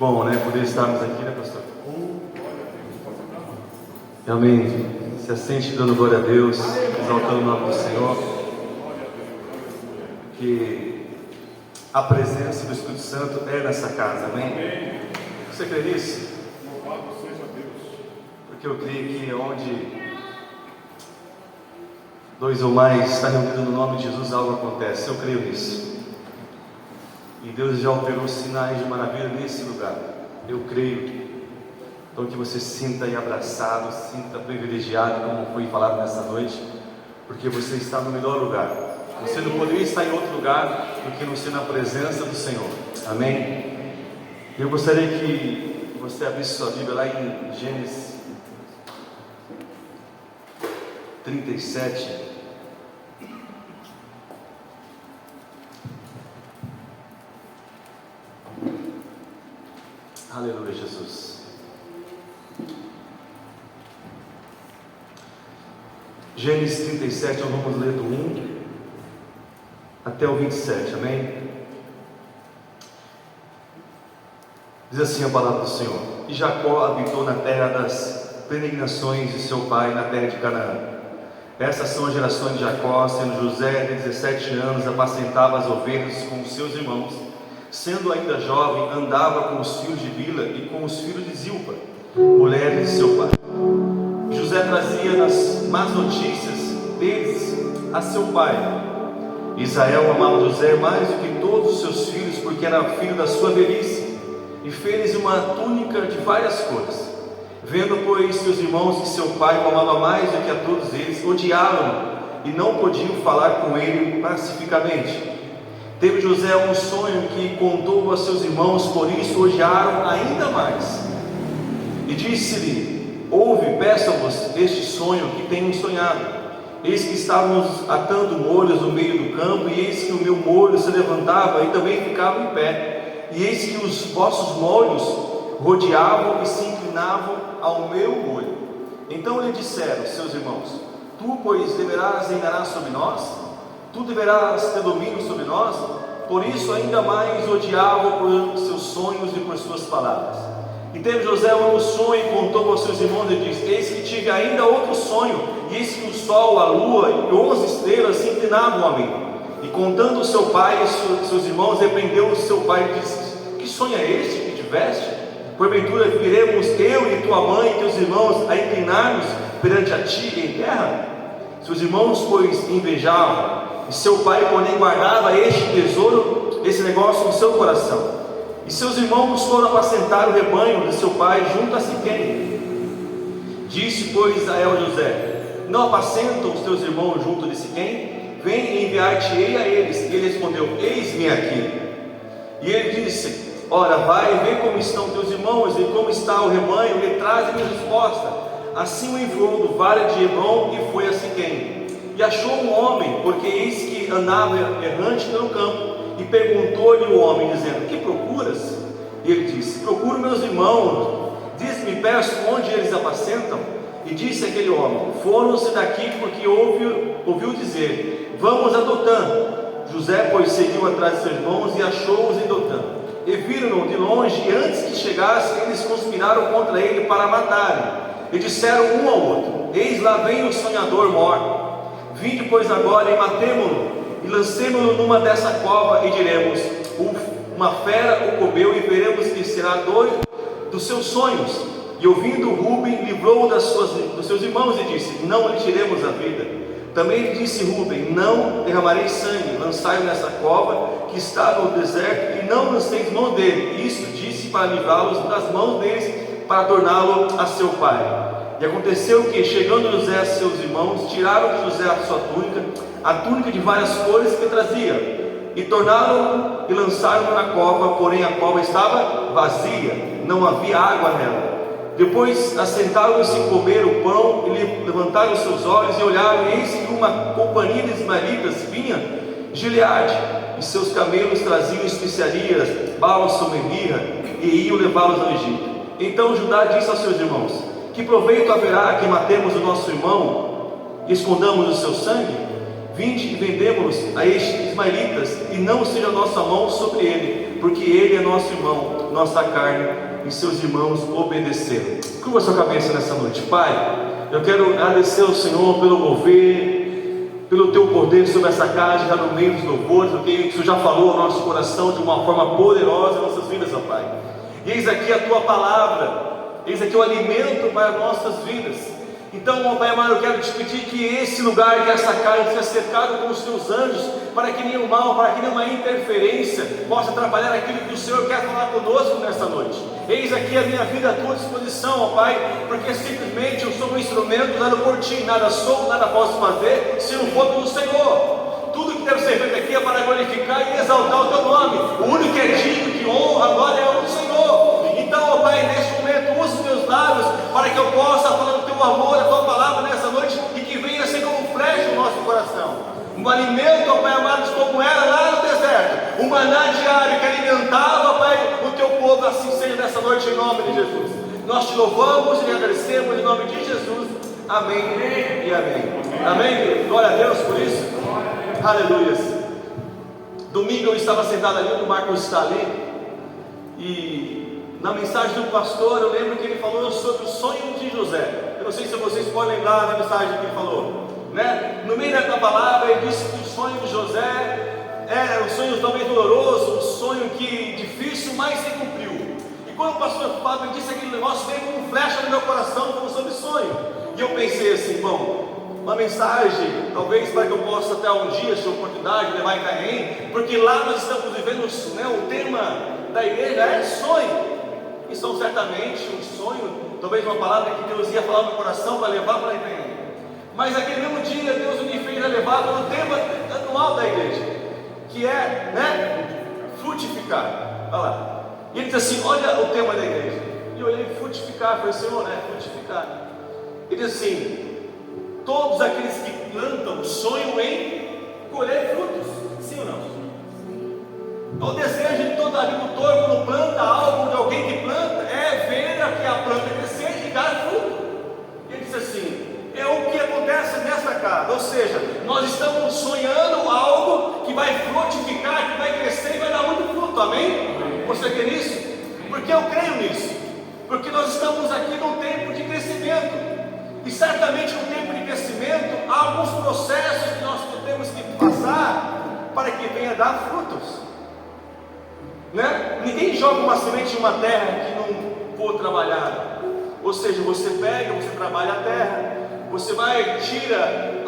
bom, né? Poder estarmos aqui, né, pastor? Amém. Se assente dando glória a Deus, exaltando o nome do Senhor. Que a presença do Espírito Santo é nessa casa, amém? Você crê nisso? Louvado seja Deus. Porque eu creio que onde dois ou mais estão reunidos no nome de Jesus, algo acontece. Eu creio nisso. E Deus já operou sinais de maravilha nesse lugar. Eu creio. Então que você se sinta aí abraçado, se sinta privilegiado, como foi falado nessa noite, porque você está no melhor lugar. Você não poderia estar em outro lugar do que não ser na presença do Senhor. Amém? Eu gostaria que você abrisse sua Bíblia lá em Gênesis 37. Aleluia, Jesus. Gênesis 37, nós vamos ler do 1 até o 27, amém? Diz assim a palavra do Senhor: E Jacó habitou na terra das peregrinações de seu pai, na terra de Canaã. Essas são as gerações de Jacó, sendo José de 17 anos, apacentava as ovelhas com os seus irmãos. Sendo ainda jovem, andava com os filhos de Bila e com os filhos de Zilpa, mulheres de seu pai. José trazia as más notícias deles a seu pai. Israel amava José mais do que todos os seus filhos, porque era filho da sua velhice, e fez-lhe uma túnica de várias cores. Vendo, pois, seus irmãos que seu pai o amava mais do que a todos eles, odiavam-no e não podiam falar com ele pacificamente. Teve José um sonho que contou a seus irmãos, por isso odiaram ainda mais. E disse-lhe: Ouve, peço-vos este sonho que tenho sonhado. Eis que estávamos atando molhos no meio do campo, e eis que o meu molho se levantava e também ficava em pé. E eis que os vossos molhos rodeavam e se inclinavam ao meu molho. Então lhe disseram seus irmãos: Tu, pois, deverás reinar sobre nós? Tu deverás ter domínio sobre nós? Por isso ainda mais odiava por seus sonhos e por suas palavras. E teve José um sonho e contou aos seus irmãos e disse: Eis que tive ainda outro sonho, e eis que o sol, a lua e 11 estrelas se inclinavam a mim. E contando o seu pai e seus irmãos, repreendeu o seu pai e disse: Que sonho é este que tiveste? Porventura viremos eu e tua mãe e teus irmãos a inclinar-nos perante a ti em terra? Seus irmãos, pois, invejavam, e seu pai, porém, guardava este tesouro, esse negócio no seu coração. E seus irmãos foram apacentar o rebanho de seu pai junto a Siquém. Disse, pois, Israel a José: Não apacentam os teus irmãos junto de Siquém? Vem e enviar-te-ei a eles. E ele respondeu: Eis-me aqui. E ele disse: Ora, vai e vê como estão teus irmãos e como está o rebanho, e traze-me resposta. Assim o enviou do vale de Hebrom e foi a Siquém. E achou um homem, porque eis que andava errante pelo campo, e perguntou-lhe o homem, dizendo: Que procuras? E ele disse: Procuro meus irmãos. Diz-me, peço, onde eles apacentam? E disse aquele homem: Foram-se daqui, porque ouviu dizer: Vamos a Dotã. José, pois, seguiu atrás de seus irmãos e achou-os em Dotã. E viram-no de longe, e antes que chegasse, eles conspiraram contra ele para matarem. E disseram um ao outro: Eis lá vem o sonhador mor. Vinde, pois, agora e matemo-lo, e lancemo-lo numa dessa cova, e diremos: Uma fera o comeu, e veremos que será dois dos seus sonhos. E ouvindo Rúben, livrou-o dos seus irmãos, e disse: Não lhe tiremos a vida. Também lhe disse Rúben: Não derramarei sangue, lançai-o nessa cova que está no deserto, e não lanceis mão dele. Isso disse para livrá-los das mãos deles, para torná-lo a seu pai. E aconteceu que, chegando José a seus irmãos, tiraram de José a sua túnica, a túnica de várias cores que trazia, e tornaram e lançaram na cova, porém a cova estava vazia, não havia água nela. Depois assentaram-se e comeram o pão, e levantaram os seus olhos e olharam, e eis que uma companhia de ismaelitas vinha de Gileade, e seus camelos traziam especiarias, bálsamo e mirra, e iam levá-los ao Egito. Então Judá disse aos seus irmãos: Que proveito haverá que matemos o nosso irmão e escondamos o seu sangue? Vinde e vendemos-nos a estes ismaelitas, e não seja a nossa mão sobre ele, porque ele é nosso irmão, nossa carne, e seus irmãos obedeceram. Curva sua cabeça nessa noite. Pai, eu quero agradecer ao Senhor pelo mover, pelo teu poder sobre essa casa, já no meio dos louvores, porque o Senhor já falou ao nosso coração de uma forma poderosa em nossas vidas, ó Pai. E eis aqui a tua palavra, eis aqui o alimento para nossas vidas. Então, ó Pai amado, eu quero te pedir que esse lugar, que essa casa seja cercado com os teus anjos, para que nenhum mal, para que nenhuma interferência possa trabalhar aquilo que o Senhor quer falar conosco nessa noite. Eis aqui a minha vida à tua disposição, ó Pai, porque simplesmente eu sou um instrumento dado por ti, nada sou, nada posso fazer, se não for pelo Senhor. Tudo que deve ser feito aqui é para glorificar e exaltar o teu nome. O único que é digno de honra agora é o Senhor. Então, ó Pai, neste momento, usa os meus lábios para que eu possa falar do teu amor, a tua palavra nessa noite, e que venha ser como um flecha no nosso coração. Um alimento, ó Pai amado, como era lá no deserto, um maná diário que alimentava, Pai, o teu povo. Assim seja nessa noite, em nome de Jesus. Nós te louvamos e te agradecemos em nome de Jesus. Amém e amém. Amém. Glória a Deus por isso. Aleluias. Domingo eu estava sentado ali, o Marcos está ali, e na mensagem do pastor eu lembro que ele falou sobre o sonho de José. Eu não sei se vocês podem lembrar da mensagem que ele falou, né? No meio da palavra ele disse que o sonho de José era um sonho talvez doloroso, um sonho que difícil, mas se cumpriu. E quando o pastor Fábio disse aquele negócio, veio como flecha no meu coração, como sobre sonho. E eu pensei assim, bom, uma mensagem, talvez para que eu possa até um dia, se oportunidade, levar em Caém, porque lá nós estamos vivendo, né, o tema da igreja é sonho. E são certamente um sonho, talvez uma palavra que Deus ia falar no coração para levar para Caém. Mas aquele mesmo dia Deus me fez levar para o tema anual da igreja, que é, né, frutificar. Olha lá. E ele diz assim, olha o tema da igreja. E eu olhei, frutificar, falei, Senhor, né, frutificar. Ele diz assim, todos aqueles que plantam sonham em colher frutos, sim ou não? O desejo de todo agricultor, quando planta algo, de alguém que planta, é ver que a planta crescer e dar fruto. E ele diz assim, é o que acontece nessa casa, ou seja, nós estamos sonhando algo que vai frutificar, que vai crescer e vai dar muito fruto, amém? Você quer isso? Porque eu creio nisso, porque nós estamos aqui num tempo de crescimento. E certamente no tempo de crescimento há alguns processos que nós temos que passar para que venha dar frutos, né? Ninguém joga uma semente em uma terra que não for trabalhada. Ou seja, você pega, você trabalha a terra, você vai, tira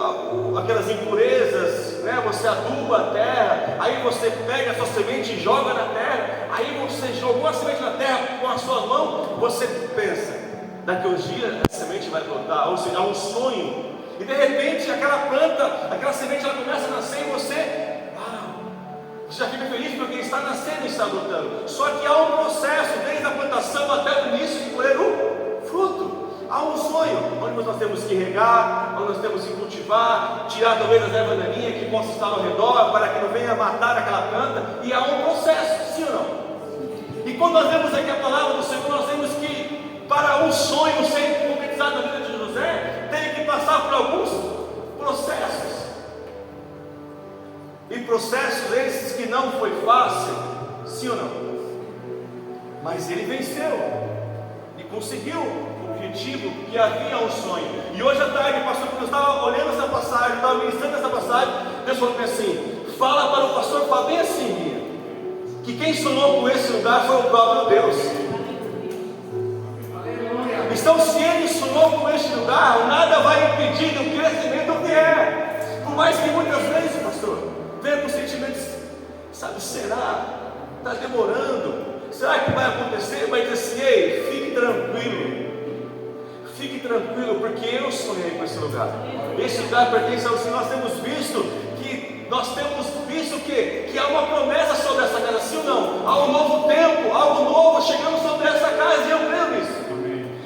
aquelas impurezas, né? Você aduba a terra, aí você pega a sua semente e joga na terra, aí você jogou a semente na terra com a sua mão, você pensa, daqui a uns dias a semente vai brotar, ou seja, há um sonho, e de repente aquela planta, aquela semente, ela começa a nascer e você já fica feliz porque está nascendo e está brotando. Só que há um processo, desde a plantação até o início de colher o fruto. Há um sonho, onde nós temos que regar, onde nós temos que cultivar, tirar talvez as ervas daninhas que possam estar ao redor, para que não venha matar aquela planta, e há um processo, sim ou não? E quando nós vemos aqui a palavra do Senhor, nós vemos que para um sonho ser concretizado na vida de José, teve que passar por alguns processos. E processos esses que não foi fácil, sim ou não? Mas ele venceu e conseguiu o objetivo, que havia um sonho. E hoje à tarde, pastor, quando eu estava olhando essa passagem, estava ministrando essa passagem, Deus falou assim, fala para o pastor Fábio bem assim, que quem sonhou com esse lugar foi o próprio Deus. Então se ele sonhou com este lugar, nada vai impedir que o crescimento vier. Por mais que muitas vezes, pastor, venha com sentimentos, sabe, será? Está demorando? Será que vai acontecer? Vai dizer assim, ei, fique tranquilo, porque eu sonhei com esse lugar. Esse lugar pertence ao Senhor. Nós temos visto que há uma promessa sobre essa casa, sim ou não? Há um novo tempo, algo novo chegando sobre essa casa, e eu creio nisso.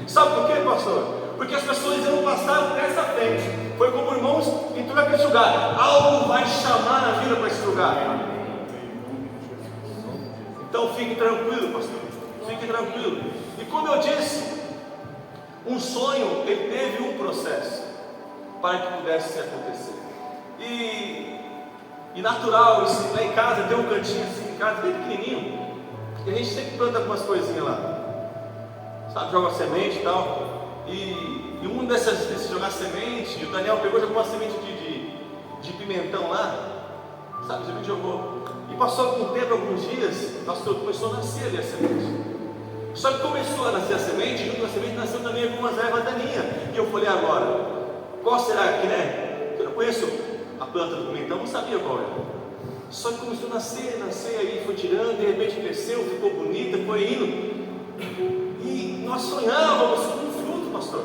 Sabe por quê, pastor? Porque as pessoas iam passar por essa frente. Foi como irmãos entrou naquele lugar. Algo vai chamar a vida para esse lugar. Então fique tranquilo, pastor. Fique tranquilo. E como eu disse, um sonho, ele teve um processo para que pudesse acontecer. E natural, isso, lá em casa tem um cantinho assim, em casa bem pequenininho. E a gente sempre planta algumas coisinhas lá, sabe, joga semente e tal. E um desses jogar semente, o Daniel pegou e jogou uma semente de pimentão lá, sabe, a gente jogou. E passou algum tempo, alguns dias, começou a nascer ali a semente. Só que começou a nascer a semente, junto com a semente nasceu também algumas ervas daninhas. E eu falei, agora, qual será que, né? Eu não conheço a planta do pimentão, não sabia qual era. Só que começou a nascer, aí foi tirando, de repente cresceu, ficou bonita, foi indo. E nós sonhávamos com um fruto, pastor.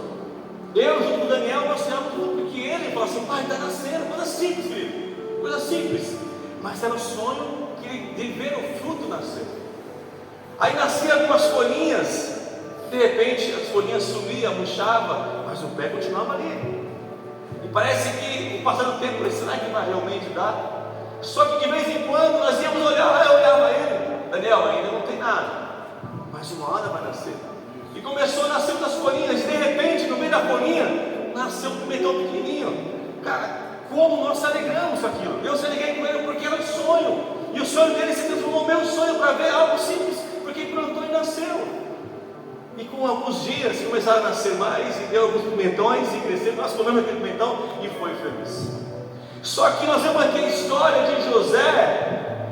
Eu, junto com o Daniel, nós sonhávamos com um fruto, porque ele falou assim, pai, está nascendo, coisa simples, filho, coisa simples. Mas era o sonho de ver o fruto nascer. Aí nasciam algumas folhinhas, de repente as folhinhas sumiam, murchava, mas o pé continuava ali. E parece que, com o passar do tempo, será que vai realmente dar? Só que de vez em quando nós íamos olhar, eu olhava ele, Daniel, ainda não tem nada, mas uma hora vai nascer. E começou a nascer outras folhinhas, e de repente, no meio da folhinha, nasceu um pimentão pequenininho. Cara, como nós se alegramos com aquilo. Eu se alegrei com ele porque era um sonho, e o sonho dele se transformou no meu sonho para ver algo simples, porque plantou e nasceu. E com alguns dias começaram a nascer mais, e deu alguns pimentões, e cresceu, nós comemos aquele pimentão, e foi feliz. Só que nós vemos aqui a história de José,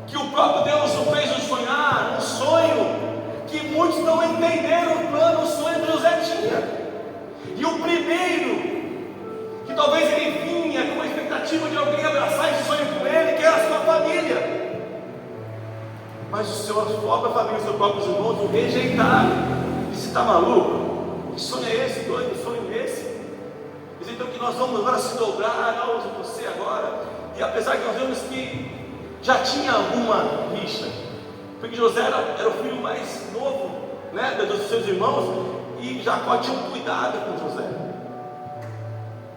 que o próprio Deus o fez sonhar, um sonho, que muitos não entenderam o plano, o sonho que José tinha. E o primeiro, que talvez ele vinha com a expectativa de alguém abraçar esse sonho com ele, que era a sua família. Mas a sua própria família, os seus próprios irmãos o rejeitaram. E você está maluco? Que sonho é esse? Doido, que sonho é esse? Então que nós vamos agora se dobrar aos você agora. E apesar que nós vemos que já tinha alguma rixa, porque José era o filho mais novo, né, dos seus irmãos, e Jacó tinha um cuidado com José.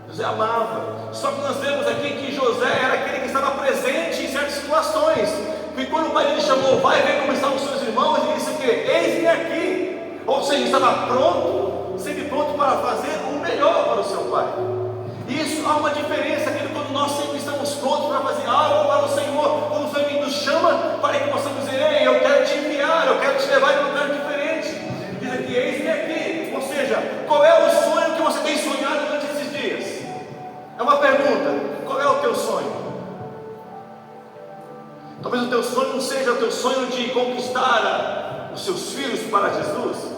José amava. Só que nós vemos aqui que José era aquele que estava presente em certas situações. Porque quando o pai dele chamou, vai ver como estavam os seus irmãos, ele disse o quê? Eis-me aqui. Ou seja, estava pronto, sempre pronto para fazer o melhor para o seu pai. Isso há uma diferença, querido, quando nós sempre estamos prontos para fazer algo para o Senhor, quando o Senhor nos chama para que possamos dizer, ei, eu quero te enviar, eu quero te levar em um lugar diferente. Diz aqui, eis-me aqui. Ou seja, qual é o sonho que você tem sonhado durante esses dias? É uma pergunta, qual é o teu sonho? Talvez o teu sonho não seja o teu sonho de conquistar os seus filhos para Jesus,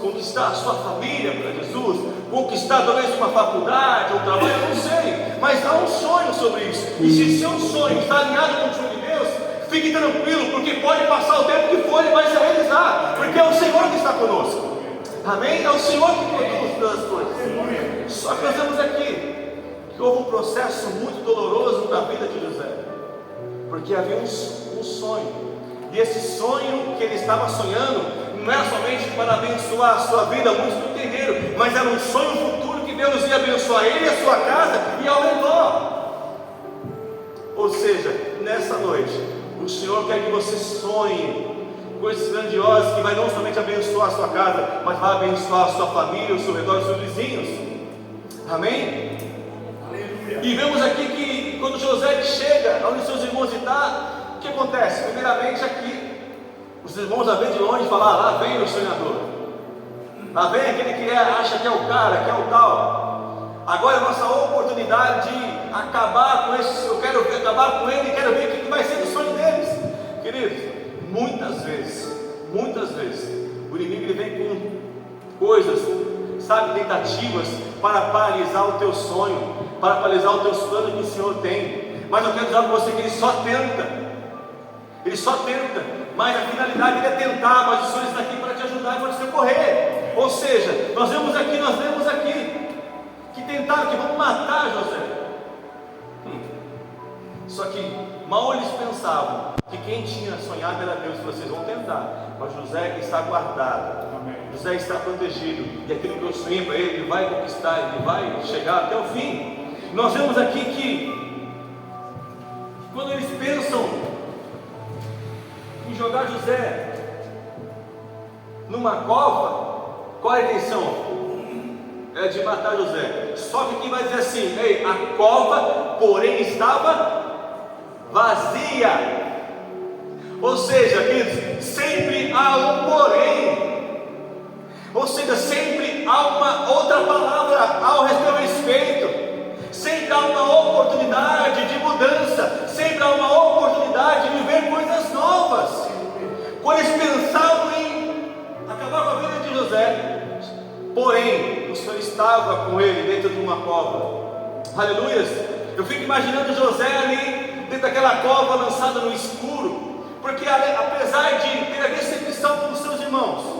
conquistar a sua família para Jesus, conquistar talvez uma faculdade, um trabalho, eu não sei, mas há um sonho sobre isso. E se seu sonho está alinhado com o sonho de Deus, fique tranquilo, porque pode passar o tempo que for e vai se realizar, porque é o Senhor que está conosco. Amém? É o Senhor que produz todas as coisas. Só que nós vemos aqui que houve um processo muito doloroso na vida de José, porque havia um sonho, e esse sonho que ele estava sonhando não era somente para abençoar a sua vida, muitos não entenderam, mas era um sonho futuro que Deus ia abençoar ele e a sua casa e ao redor. Ou seja, nessa noite, o Senhor quer que você sonhe coisas grandiosas que vai não somente abençoar a sua casa, mas vai abençoar a sua família, o seu redor, os seus vizinhos. Amém? Aleluia. E vemos aqui que quando José chega onde seus irmãos estão, o que acontece? Primeiramente aqui, os irmãos já vêm de longe e falam, lá vem o sonhador, lá vem aquele que acha que é o cara, que é o tal. Agora é a nossa oportunidade de acabar com esse, eu quero acabar com ele e quero ver o que vai ser do sonho deles. Queridos, muitas vezes, o inimigo ele vem com coisas, sabe, tentativas para paralisar o teu sonho, para paralisar os teus planos que o Senhor tem. Mas eu quero dizer para você que ele só tenta, mas a finalidade dele é tentar, mas o Senhor está aqui para te ajudar e para te socorrer. Ou seja, nós vemos aqui que tentaram, que vão matar José. Só que mal eles pensavam que quem tinha sonhado era Deus. Vocês vão tentar, mas José está guardado. Amém. José está protegido, e aquilo que eu sonhei para ele vai conquistar, ele vai chegar até o fim. Nós vemos aqui que quando eles pensam em jogar José numa cova, qual é a intenção? É de matar José. Só que aqui vai dizer assim, ei, a cova porém estava vazia. Ou seja, queridos, sem seja, sempre há uma outra palavra ao seu respeito, sempre há uma oportunidade de mudança, sempre há uma oportunidade de viver coisas novas. Quando eles pensavam em acabar com a vida de José, porém o Senhor estava com ele dentro de uma cova. Aleluias! Eu fico imaginando José ali dentro daquela cova, lançado no escuro, porque apesar de ter a decepção com os seus irmãos,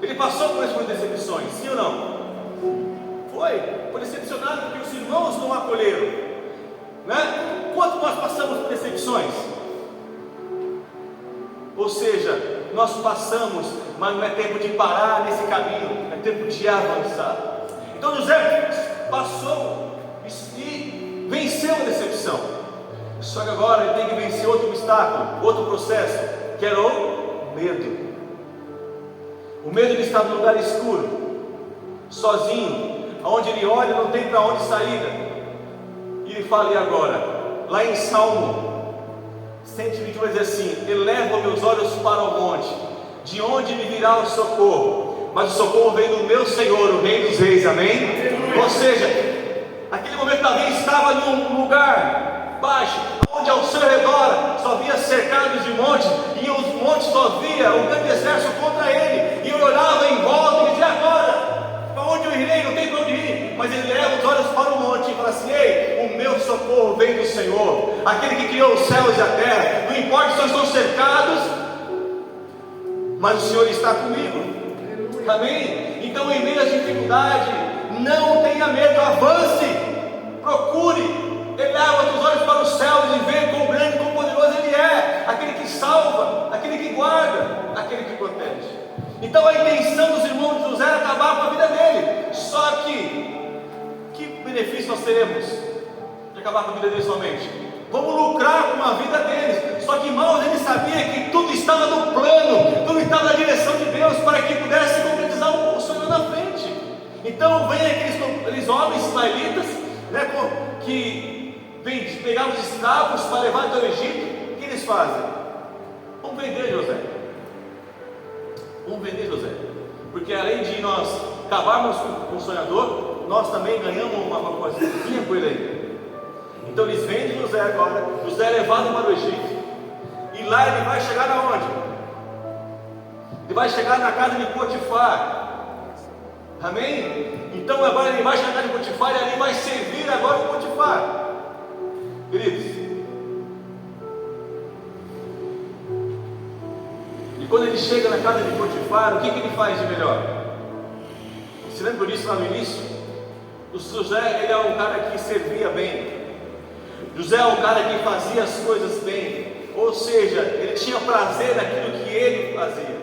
ele passou por essas decepções, sim ou não? Foi decepcionado porque os irmãos não acolheram, né? Quanto nós passamos por decepções? Ou seja, nós passamos, mas não é tempo de parar nesse caminho, é tempo de avançar. Então José passou e venceu a decepção, só que agora ele tem que vencer outro obstáculo, outro processo, que era o medo. O medo de estar num lugar escuro, sozinho, onde ele olha não tem para onde saída. E ele fala: e agora? Lá em Salmo 121 diz assim: eleva meus olhos para o monte, de onde me virá o socorro? Mas o socorro vem do meu Senhor, o Rei dos Reis, amém? Ou seja, aquele momento Davi estava num lugar baixo, onde ao seu redor só havia cercados de montes, e os montes só via o grande exército contra ele, e ele olhava em volta e dizia: agora, para onde eu irei? Não tem para onde ir. Mas ele leva os olhos para o monte e fala assim: ei, o meu socorro vem do Senhor, aquele que criou os céus e a terra. Não importa se eu estou cercados, mas o Senhor está comigo, amém? Então, em meio à dificuldade, não tenha medo, avance, procure, eleva os olhos para os céus e vê quão grande, quão poderoso Ele é, aquele que salva, aquele que guarda, aquele que protege. Então a intenção dos irmãos de José era acabar com a vida dele. Só que benefício nós teremos de acabar com a vida dele somente? Vamos lucrar com a vida deles. Só que, irmãos, ele sabia que tudo estava no plano, tudo estava na direção de Deus, para que pudesse concretizar o sonho na frente. Então vem aqueles homens ismaelitas, né, que vêm pegar os escravos para levar até o Egito. O que eles fazem? Vamos vender José. Vamos vender José, porque além de nós acabarmos com o sonhador, nós também ganhamos uma coisinha com ele aí. Então eles vendem José agora. José é levado para o Egito, e lá ele vai chegar aonde? Ele vai chegar na casa de Potifar, amém? Então agora ele vai chegar na casa de Potifar, e ali vai servir agora o Potifar. Queridos, quando ele chega na casa de Potifar, o que ele faz de melhor? Você lembra disso lá no início? O José, ele é um cara que servia bem. José é um cara que fazia as coisas bem. Ou seja, ele tinha prazer naquilo que ele fazia.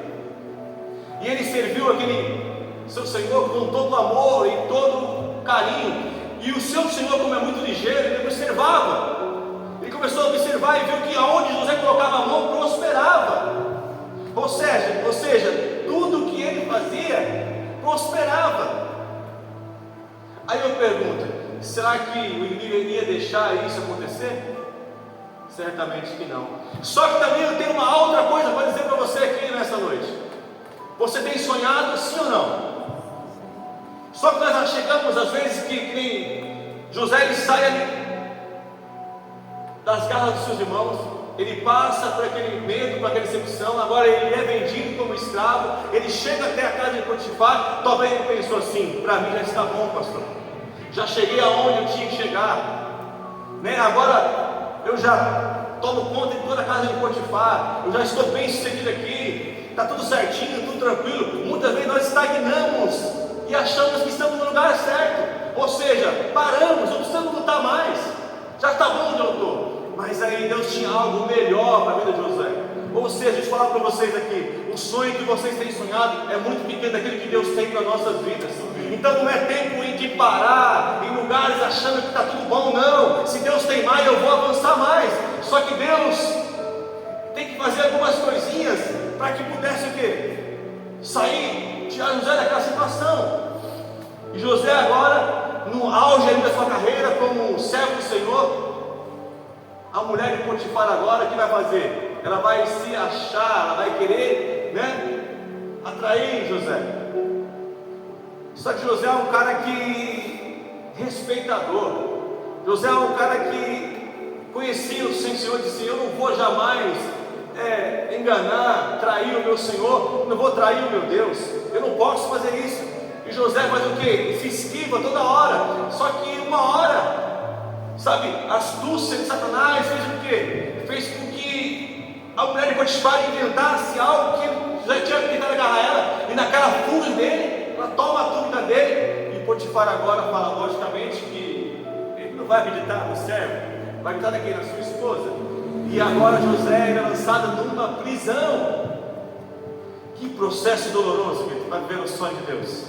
E ele serviu aquele seu Senhor com todo amor e todo carinho. E o seu Senhor, como é muito ligeiro, ele observava. Ele começou a observar e viu que aonde José colocava a mão, prosperava. Ou seja, tudo que ele fazia prosperava. Aí eu pergunto: será que o inimigo iria deixar isso acontecer? Certamente que não. Só que também eu tenho uma outra coisa para dizer para você aqui nessa noite. Você tem sonhado, sim ou não? Só que nós chegamos às vezes que José, ele sai ali das garras dos seus irmãos. Ele passa por aquele medo, por aquela decepção. Agora ele é vendido como escravo. Ele chega até a casa de Potifar. Talvez ele pensou assim: para mim já está bom, pastor, já cheguei aonde eu tinha que chegar, né? Agora eu já tomo conta de toda a casa de Potifar. Eu já estou bem sucedido aqui, está tudo certinho, tudo tranquilo. Muitas vezes nós estagnamos e achamos que estamos no lugar certo. Ou seja, paramos, não precisamos lutar mais, já está bom onde eu estou. Mas aí Deus tinha algo melhor para a vida de José. Ou seja, deixa eu falar para vocês aqui: o sonho que vocês têm sonhado é muito pequeno daquele que Deus tem para nossas vidas. Então não é tempo de parar em lugares achando que está tudo bom, não. Se Deus tem mais, eu vou avançar mais. Só que Deus tem que fazer algumas coisinhas para que pudesse o quê? Sair, tirar José daquela situação. E José agora, no auge da sua carreira como servo do Senhor, a mulher de Potifar agora, o que vai fazer? Ela vai se achar, ela vai querer, né, atrair José. Só que José é um cara que respeitador. José é um cara que conhecia o Senhor e disse: eu não vou jamais enganar, trair o meu Senhor, não vou trair o meu Deus, eu não posso fazer isso. E José faz o quê? Ele se esquiva toda hora. Só que uma hora, sabe, a astúcia de Satanás fez o quê? Fez com que a mulher de Potifar inventasse algo que já tinha tentado agarrar ela, e naquela fuga dele, ela toma a túnica dele. E Potifar agora fala logicamente que ele não vai acreditar no servo, vai acreditar aqui na sua esposa. E agora José é lançado numa prisão. Que processo doloroso, para viver o sonho de Deus.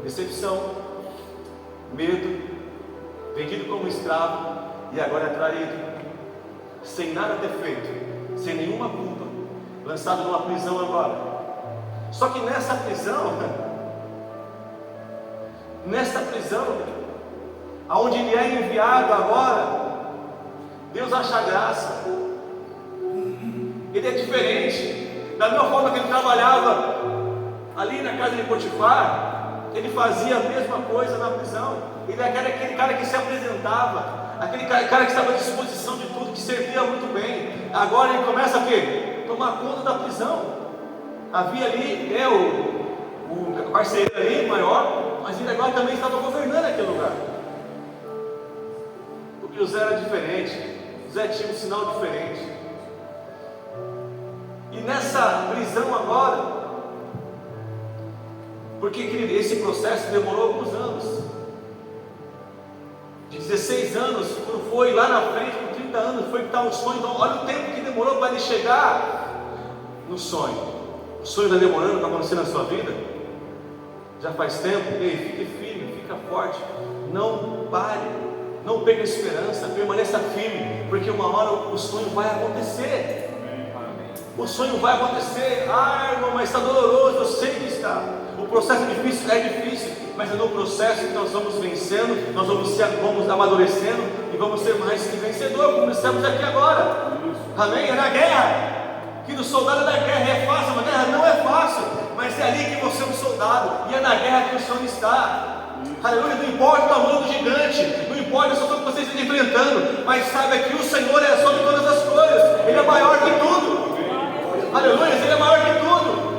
Decepção, medo, vendido como escravo e agora é traído, sem nada ter feito, sem nenhuma culpa, lançado numa prisão agora. Só que nessa prisão, aonde ele é enviado agora, Deus acha graça. Ele é diferente. Da mesma forma que ele trabalhava ali na casa de Potifar, ele fazia a mesma coisa na prisão. Ele era aquele cara que se apresentava, aquele cara que estava à disposição de tudo, que servia muito bem. Agora ele começa a quê? Tomar conta da prisão. Havia ali o parceiro ali maior, mas ele agora também estava governando aquele lugar. Porque José era diferente. José tinha um sinal diferente. E nessa prisão agora, porque esse processo demorou alguns anos, de 16 anos, quando foi lá na frente, com 30 anos, foi que está o sonho. Então, olha o tempo que demorou para ele chegar no sonho. O sonho está demorando, está acontecendo na sua vida? Já faz tempo? Ei, fique firme, fica forte, não pare, não perca a esperança, permaneça firme, porque uma hora o sonho vai acontecer. O sonho vai acontecer. Ah, irmão, mas está doloroso. Eu sei que está. O processo é difícil, mas é no processo que nós vamos vencendo, nós vamos amadurecendo e vamos ser mais que vencedor, como estamos aqui agora. Amém? É na guerra que do soldado da guerra é fácil, mas a guerra não é fácil, mas é ali que você é um soldado, e é na guerra que o sonho está. Aleluia. Não importa o tamanho do gigante, não importa a situação que você esteja enfrentando, mas saiba que o Senhor é sobre todas as coisas, Ele é maior que tudo. Aleluia, Ele é maior que tudo.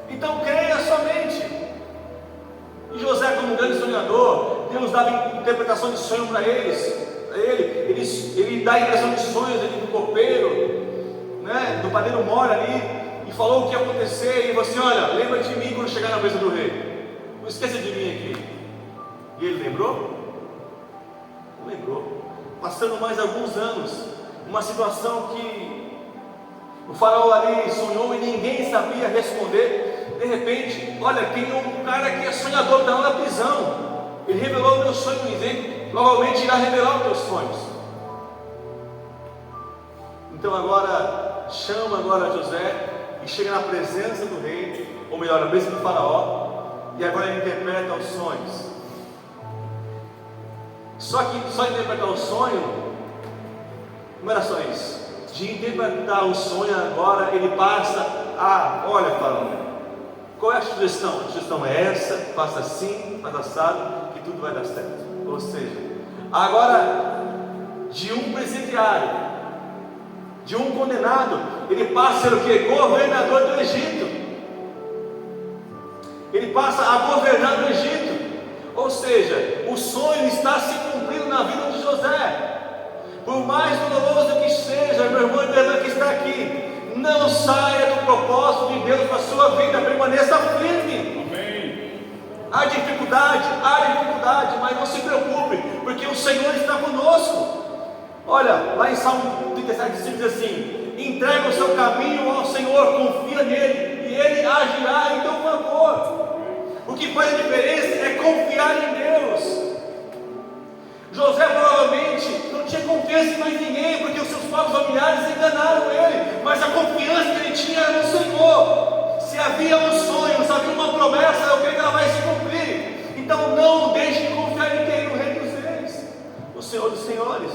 Então creia somente. E José, como um grande sonhador, Deus dava interpretação de sonho para ele dá a interpretação de sonhos do copeiro, né, do padeiro mora ali, e falou o que ia acontecer, e ele falou assim: olha, lembra de mim quando chegar na mesa do rei, não esqueça de mim aqui. E ele lembrou? Não lembrou. Passando mais alguns anos, uma situação que o faraó ali sonhou e ninguém sabia responder. De repente, olha, tem um cara que é sonhador, está lá na prisão. Ele revelou o meu sonho, e provavelmente irá revelar os teus sonhos. Então agora, chama agora José e chega na presença do rei, ou melhor, na presença do faraó, e agora ele interpreta os sonhos. Só que só interpretar o sonho não era só isso. De interpretar o sonho agora, ele passa a: olha, faraó, qual é a sugestão? A sugestão é essa, faça assim, faça assado, que tudo vai dar certo. Ou seja, agora, de um presidiário, de um condenado, ele passa a ser o que? Governador do Egito. Ele passa a governar o Egito. Ou seja, o sonho está se cumprindo na vida de José. Por mais doloroso que seja, meu irmão e minha irmã que está aqui, não saia do propósito de Deus para a sua vida, permaneça firme. Amém. Há dificuldade, mas não se preocupe, porque o Senhor está conosco. Olha, lá em Salmo 37, diz assim: entrega o seu caminho ao Senhor, confia nele, e ele agirá em teu favor. O que faz a diferença é confiar em Deus. José provavelmente não tinha confiança em mais ninguém, porque os seus próprios familiares enganaram ele, mas a confiança que ele tinha era no Senhor. Se havia um sonho, se havia uma promessa, eu creio que ela vai se cumprir. Então não deixe de confiar em quem? No Rei dos Reis, o Senhor dos Senhores,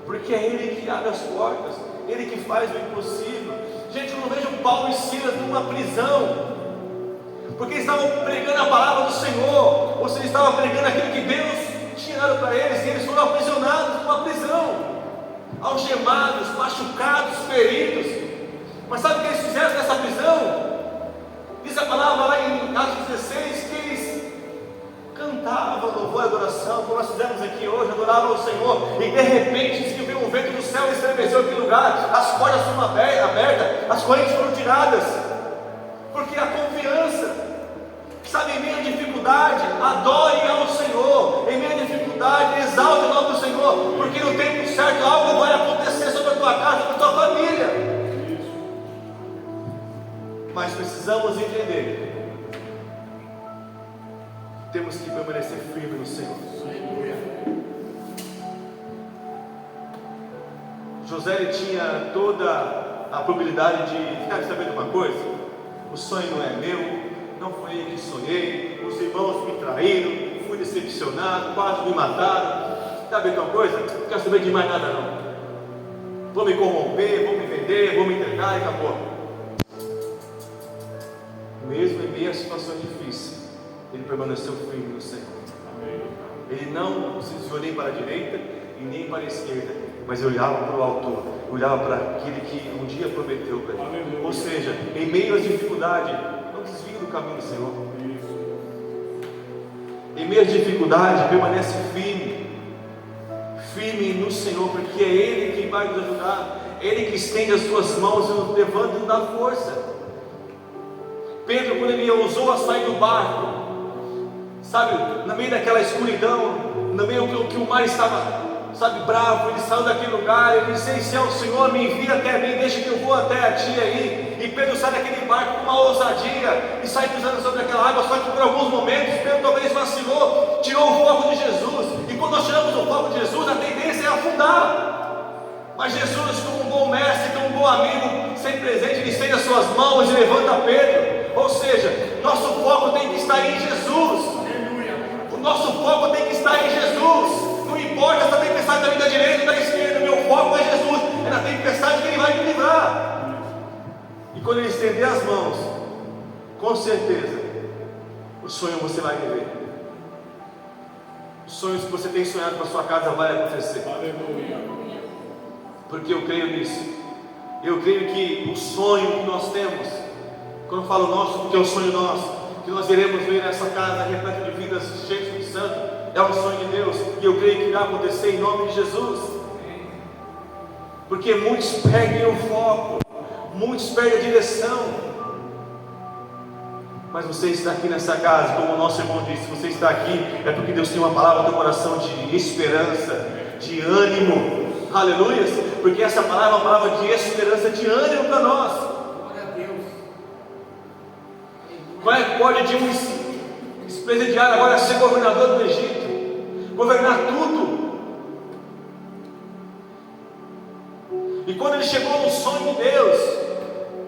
porque é Ele que abre as portas, Ele que faz o impossível. Gente, quando eu vejo Paulo e Silas numa prisão, porque eles estavam pregando a palavra do Senhor, ou seja, estavam pregando aquilo que Deus tinha dado para eles, e eles foram aprisionados numa prisão, algemados, machucados, feridos. Mas sabe o que eles fizeram nessa prisão? Diz a palavra lá em Atos 16 que eles cantavam louvor e adoração, como nós fizemos aqui hoje, adoravam o Senhor, e de repente diz que veio um vento do céu e estremeceu aquele lugar, as portas foram abertas, as correntes foram tiradas, porque a confiança, sabe, em meio à dificuldade, adore ao Senhor, em meio à dificuldade, exalte o nome do Senhor, porque no tempo certo algo vai acontecer sobre a tua casa, sobre a tua família. Mas precisamos entender, temos que permanecer firme no Senhor. José, ele tinha toda a probabilidade de ficar sabendo uma coisa: o sonho não é meu, não foi eu que sonhei, os irmãos me traíram, fui decepcionado, quase me mataram. Sabe uma coisa? Não quero saber de mais nada não. Vou me corromper, vou me vender, vou me entregar e acabou. Mesmo em meio a situações difíceis, ele permaneceu firme no Senhor. Ele não se desviou nem para a direita e nem para a esquerda, mas olhava para o Autor, olhava para aquele que um dia prometeu para ele. Ou seja, em meio às dificuldades, não desvie do caminho do Senhor. Em meio às dificuldades, permanece firme no Senhor, porque é Ele quem vai nos ajudar, Ele que estende as suas mãos e nos levanta e nos dá força. Pedro, quando ele ousou a sair do barco, sabe, no meio daquela escuridão, no meio que o mar estava, sabe, bravo, ele saiu daquele lugar, ele disse: se é o Senhor, me envia até mim, deixa que eu vou até a ti aí. E Pedro sai daquele barco com uma ousadia, e sai pisando sobre aquela água, só que por alguns momentos, Pedro talvez vacilou, tirou o foco de Jesus, e quando nós tiramos o foco de Jesus, a tendência é afundar. Mas Jesus, como um bom mestre, como um bom amigo, sempre presente, ele estende as suas mãos e levanta Pedro. Ou seja, nosso foco tem que estar em Jesus. O nosso foco tem que estar em Jesus. Não importa se a tempestade está vindo da direita ou da esquerda, meu foco é Jesus. É na tempestade que Ele vai me livrar. E quando Ele estender as mãos, com certeza, o sonho você vai viver. Os sonhos que você tem sonhado para a sua casa vai acontecer. Porque eu creio nisso. Eu creio que o sonho que nós temos, quando eu falo nosso, porque é o sonho nosso, que nós iremos ver nessa casa repleta de vidas cheias do Santo, é um sonho de Deus, e eu creio que irá acontecer em nome de Jesus. Porque muitos perdem o foco, muitos perdem a direção. Mas você está aqui nessa casa, como o nosso irmão disse, você está aqui, é porque Deus tem uma palavra no coração de esperança, de ânimo, aleluia, porque essa palavra é uma palavra de esperança, de ânimo para nós. Qual é a corda de um ex-presidiário agora ser governador do Egito? Governar tudo. E quando ele chegou no sonho de Deus,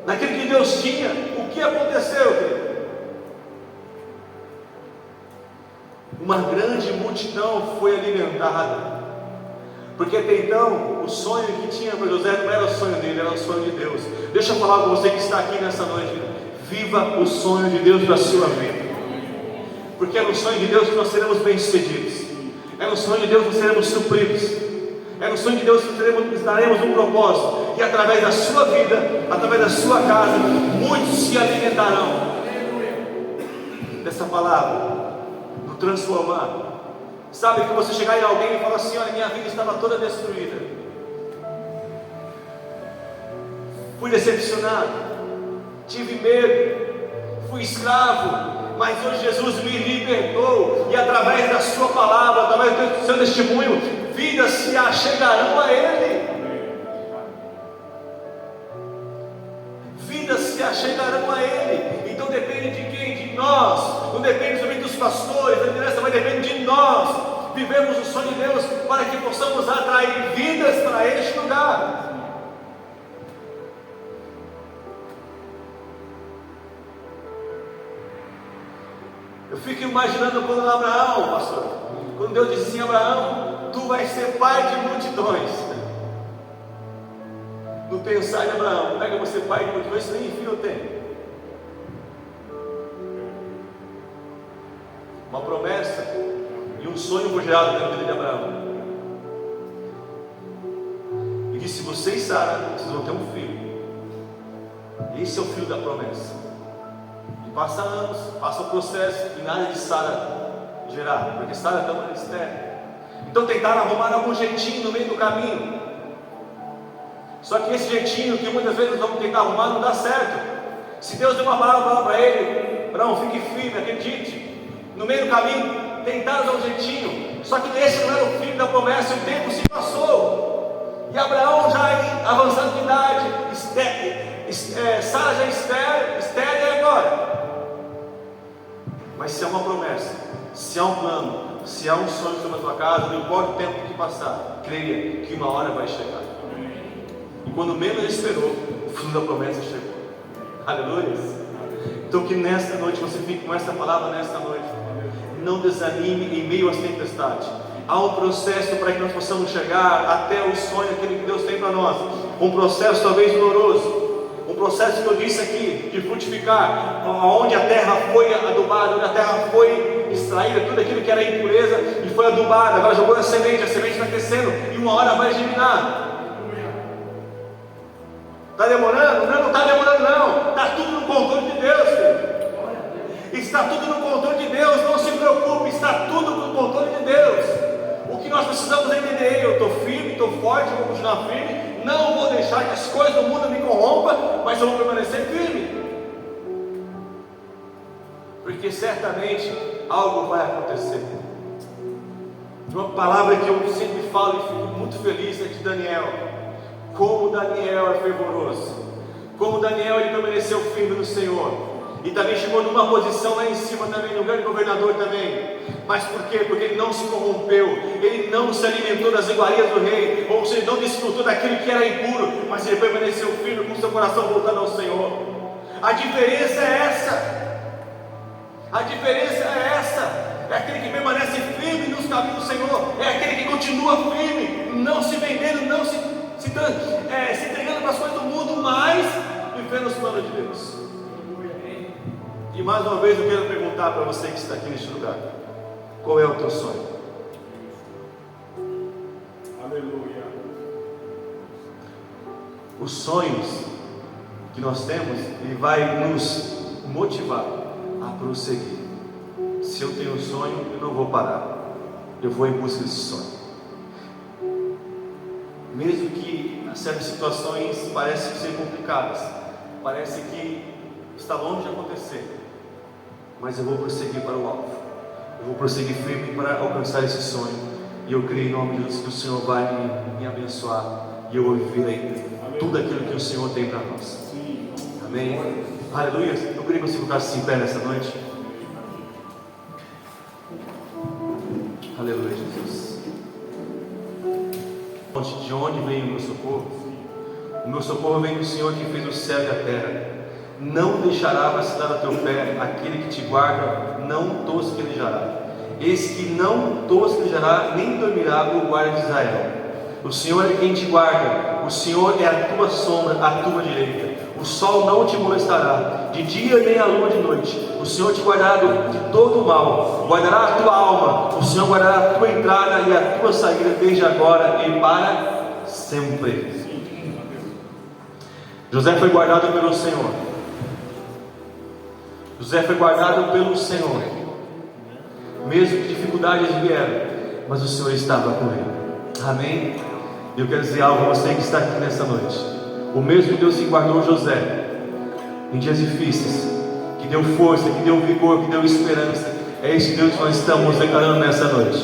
naquilo que Deus tinha, o que aconteceu, querido? Uma grande multidão foi alimentada. Porque até então, o sonho que tinha para José não era o sonho dele, era o sonho de Deus. Deixa eu falar com você que está aqui nessa noite. Viva o sonho de Deus para a sua vida. Porque é no sonho de Deus que nós seremos bem-sucedidos. É no sonho de Deus que nós seremos supridos. É no sonho de Deus que daremos um propósito. E através da sua vida, através da sua casa, muitos se alimentarão dessa palavra, do transformar. Sabe que você chegar em alguém e falar assim: olha, minha vida estava toda destruída, fui decepcionado, tive medo, fui escravo, mas hoje Jesus me libertou, e através da sua palavra, através do seu testemunho, vidas se achegarão a Ele. Vidas se achegarão a Ele. Então depende de quem? De nós. Não depende somente dos pastores, da liderança, mas depende de nós. Vivemos o sonho de Deus para que possamos atrair vidas para este lugar. Eu fico imaginando quando Abraão, pastor, quando Deus disse assim: Abraão, tu vais ser pai de multidões. No pensar de Abraão, pega você pai de multidões, nem filho eu tenho. Uma promessa e um sonho foi gerado na vida de Abraão. E disse: você e Sara, vocês vão ter um filho. Esse é o filho da promessa. E passa anos, passa o processo e nada de Sara gerar, porque Sara estava estéril. Então tentaram arrumar algum jeitinho no meio do caminho. Só que esse jeitinho que muitas vezes nós vamos tentar arrumar não dá certo. Se Deus deu uma palavra para ele: Abraão, fique firme, acredite. No meio do caminho tentaram dar um jeitinho, só que esse não era o filho da promessa. E o tempo se passou, e Abraão já avançando de idade, Sara já estéril, e agora? Mas se há uma promessa, se há um plano, se há um sonho sobre a tua casa, não importa o tempo que passar, creia que uma hora vai chegar. E quando menos esperou, o filho da promessa chegou. Aleluia. Então que nesta noite você fique com essa palavra nesta noite. Não desanime em meio às tempestades. Há um processo para que nós possamos chegar até o sonho, aquele que Deus tem para nós. Um processo talvez doloroso. Um processo que eu disse aqui, de frutificar, onde a terra foi adubada, onde a terra foi extraída, tudo aquilo que era impureza e foi adubada. Agora jogou a semente está crescendo e uma hora vai germinar. Está demorando? Não está demorando não. Está tudo no controle de Deus, filho. Está tudo no controle de Deus, não se preocupe, está tudo no controle de Deus. O que nós precisamos é entender: eu estou firme, estou forte, vou continuar firme, não vou deixar que as coisas do mundo me corrompam, mas eu vou permanecer firme, porque certamente algo vai acontecer. Uma palavra que eu sempre falo e fico muito feliz é de Daniel. Como Daniel é fervoroso, como Daniel ele permaneceu firme no Senhor. E também chegou numa posição lá em cima também, no grande governador também. Mas por quê? Porque ele não se corrompeu, ele não se alimentou das iguarias do rei, ou seja, não desfrutou daquilo que era impuro, mas ele permaneceu firme com seu coração voltado ao Senhor. A diferença é essa. A diferença é essa. É aquele que permanece firme nos caminhos do Senhor, é aquele que continua firme, não se vendendo, não se entregando para as coisas do mundo, mas vivendo os planos de Deus. E mais uma vez eu quero perguntar para você que está aqui neste lugar: qual é o teu sonho? Aleluia. Os sonhos que nós temos, ele vai nos motivar a prosseguir. Se eu tenho um sonho, eu não vou parar, eu vou em busca desse sonho. Mesmo que certas situações parecem ser complicadas, parece que está longe de acontecer, mas eu vou prosseguir para o alvo, eu vou prosseguir firme para alcançar esse sonho, e eu creio em nome de Deus que o Senhor vai me abençoar, e eu vou viver ainda tudo aquilo que o Senhor tem para nós. Amém? Aleluia. Eu queria que você ficasse em pé nessa noite. Aleluia, Jesus. De onde vem o meu socorro? O meu socorro vem do Senhor que fez o céu e a terra. Não deixará vacilar o teu pé, aquele que te guarda não tosquenejará. Eis que não tosquenejará, nem dormirá o guarda de Israel. O Senhor é quem te guarda, o Senhor é a tua sombra, a tua direita. O sol não te molestará, de dia nem a lua de noite. O Senhor te guardará de todo o mal, guardará a tua alma. O Senhor guardará a tua entrada e a tua saída, desde agora e para sempre. José foi guardado pelo Senhor. José foi guardado pelo Senhor. Mesmo que dificuldades vieram, mas o Senhor estava com ele. Amém? Eu quero dizer algo a você que está aqui nessa noite. O mesmo Deus que guardou José em dias difíceis, que deu força, que deu vigor, que deu esperança, é esse Deus que nós estamos declarando nessa noite.